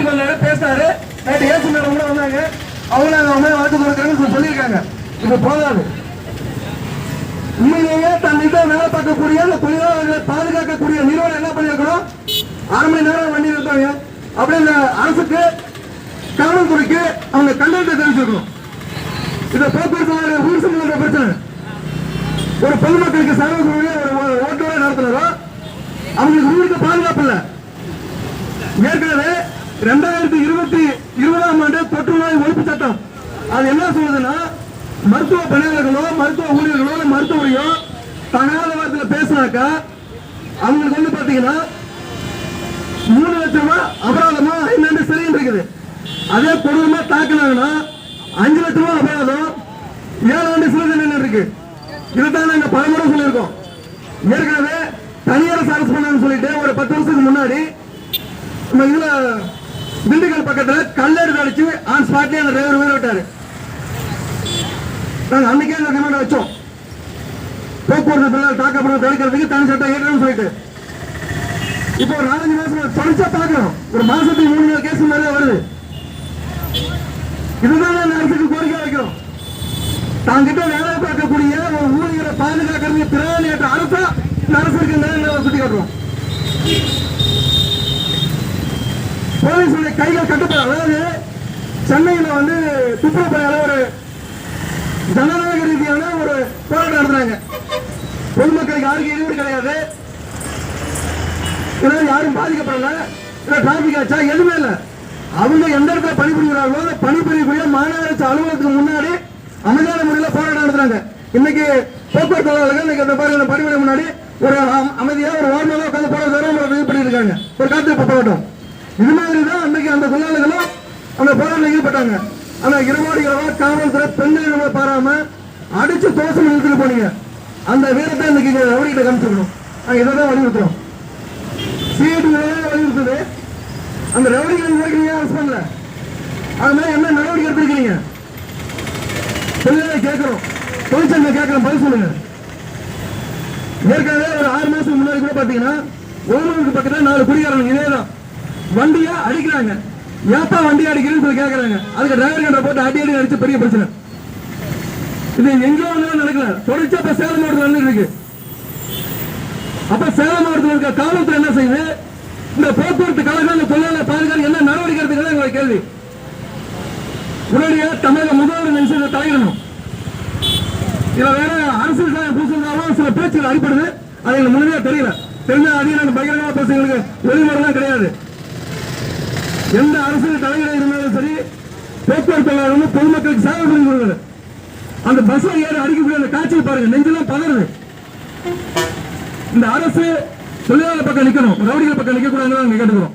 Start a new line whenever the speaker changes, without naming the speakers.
வீட்டுக்கு வந்தாரு, பேசினாரு. நைட்டு ஏசு மேடம் கூட வந்தாங்க. அவங்க அவங்க வாழ்த்து கொடுக்குறேன்னு சொல்லியிருக்காங்க. இது போதாது. உண்மையிலேயே தன்னிட்ட வேலை பார்க்கக்கூடிய அந்த தொழிலாளர்களை பாதுகாக்கக்கூடிய நிறுவனம் என்ன பண்ணிருக்கணும்? 1/2 மணி நேரம் வண்டி நிறுத்தாங்க. அப்படியே இந்த அரசுக்கு காவல்துறைக்கு அவங்க கண்டனத்தை தெரிவிச்சிருக்கணும். இதை போக்குவரத்து ஊர் சம்பந்த பிரச்சனை. ஒரு பொதுமக்களுக்கு சர்வ ஓட்டுவரை நடத்தினாரோ அவங்களுக்கு ஊருக்கு பாதுகாப்பு இல்லை. ஏற்கனவே 2020ஆம் ஆண்டு தொற்று நோய் ஒழிப்பு சட்டம் அது என்ன சொல்லுதுன்னா, மருத்துவ பணியாளர்களோ மருத்துவ ஊழியர்களோ மருத்துவரையோ தகாத வாரத்தில் பேசினாக்கா அவங்களுக்கு வந்து பாத்தீங்கன்னா 3 லட்சம் ரூபாய் அபராதமா 5 ஆண்டு சிறையும் இருக்குது. அதே கொடூரமா தாக்குனாங்கன்னா 5 லட்சம் ரூபாய் அபராதம், 7 ஆண்டு சிறை தண்டனை இருக்கு. இதுதான் நாங்க பலமுறை சொல்லியிருக்கோம். ஏற்கனவே தனியார் அரசு பண்ணான்னு சொல்லிட்டு ஒரு 10 வருஷத்துக்கு முன்னாடி இதுல திண்டுக்கல் பக்கத்துல கல்லெடுத்து அடிச்சு ஆன் ஸ்பாட்லயே அந்த டிரைவர் உயிரை விட்டாரு. நாங்க அன்னைக்கே அந்த கமெண்ட் வச்சோம். போக்குவரத்து தொழிலாளர் தாக்கப்படுறது தடுக்கிறதுக்கு தனி சட்டம் ஏற்கனவே சொல்லிட்டு இப்போ ஒரு 4-5 மாசம் தொடர்ச்சியா தாக்குறோம். ஒரு மாசத்துக்கு 3 கேஸ் மாதிரி வருது. இதுதான் அந்த அரசுக்கு கோரிக்கை வைக்கிறோம். தாங்கிட்ட வேலை பார்க்கக்கூடிய ஒரு ஊழியரை பாதுகாக்கிறதுக்கு திறமையற்ற அரசா இந்த அரசுக்கு சுட்டி காட்டுறோம். போலீஸுடைய கைகள் கட்டுப்படும். அதாவது சென்னையில் வந்து துப்புரப்பணியாளர் ஒரு ஜனநாயக ரீதியான ஒரு போராட்டம் நடத்துறாங்க. பொதுமக்களுக்கு யாருக்கு இடையூறு கிடையாது, யாரும் பாதிக்கப்படல, டிராபிக் ஆச்சா எதுவுமே இல்லை. அவங்க எந்த இடத்துல பணிபுரிகிறார்களோ அந்த பணிபுரியக்கூடிய மாநகராட்சி அலுவலகத்துக்கு முன்னாடி அமைதியான முறையில் போராட்டம் நடத்துறாங்க. இன்னைக்கு போக்குவரத்து தொழிலாளர்கள் இன்னைக்கு அந்த பணிபுரிய முன்னாடி ஒரு அமைதியா ஒரு ஓரமாக உட்காந்து போராட்டம் இது பண்ணிருக்காங்க. ஒரு காத்திருப்பு போராட்டம். இது மாதிரி தான் அன்னைக்கு அந்த தொழிலாளர்களும் அந்த போராட்டம் ஈடுபட்டாங்க. ஆனா இரவோடிகளா காவல்துறை பெண்களை பாராம அடிச்சு தோசை நிறுத்திட்டு போனீங்க. அந்த வீரத்தை இன்னைக்கு ரவுடிகிட்ட காமிச்சிருக்கணும். நாங்க இதை தான் வலியுறுத்துறோம். சிஐடி வலியுறுத்துது. அந்த ரவுடிகளை நீங்க அரசு பண்ணல, அது மாதிரி என்ன நடவடிக்கை எடுத்திருக்கீங்க? தொழிலாளி கேட்கிறோம், தொழிற்சங்க கேட்கிறோம், பதில் சொல்லுங்க. ஏற்கனவே ஒரு 6 மாசத்துக்கு முன்னாடி கூட பாத்தீங்கன்னா ஓமனுக்கு பக்கத்துல 4 குடிகாரங்க இதேதான் வண்டியா அடிக்கிறாங்க. ஏப்பா வண்டி அடிக்கிறேன்னு சொல்லி கேட்கறாங்க. அதுக்கு டிரைவர் கண்ட போட்டு அடி அடிச்சு பெரிய பிரச்சனை. இது எங்கேயோ நடக்கல, தொடர்ச்சியா இப்ப சேலம் மாவட்டத்தில் இருக்கு. அப்ப சேலம் மாவட்டத்தில் இருக்க காவல்துறை என்ன செய்யுது? இந்த போக்குவரத்து கழகம் இந்த தொழிலாளர் பாதுகாப்பு என்ன நடவடிக்கை எடுத்துக்கிறது எங்களுடைய கேள்வி. உடனடியாக தமிழக முதல்வர் இந்த விஷயத்தை தலையிடணும். இதுல வேற அரசியல் சாயம் பூசினாலும் சில பேச்சுகள் அடிப்படுது. அது எங்களுக்கு முன்னே தெரியல. தெரிஞ்ச அதிகாரம் பகிரங்கமா பேசுறவங்களுக்கு ஒளிமுறைலாம் கிடையாது. எந்த அரசியல் தலைவராக இருந்தாலும் சரி, போக்குவரத்து பொதுமக்களுக்கு சேவை பண்ணி கொடுக்குறது. அந்த பஸ்ல ஏறி அடிக்கக்கூடிய அந்த காட்சியை பாருங்க, நெஞ்செல்லாம் பதறுது. இந்த அரசு தொழிலாளர் பக்கம் நிக்கணும், ரவுடிகள் பக்கம் நிக்க கூடாதுன்னு கேட்டுக்கிறோம்.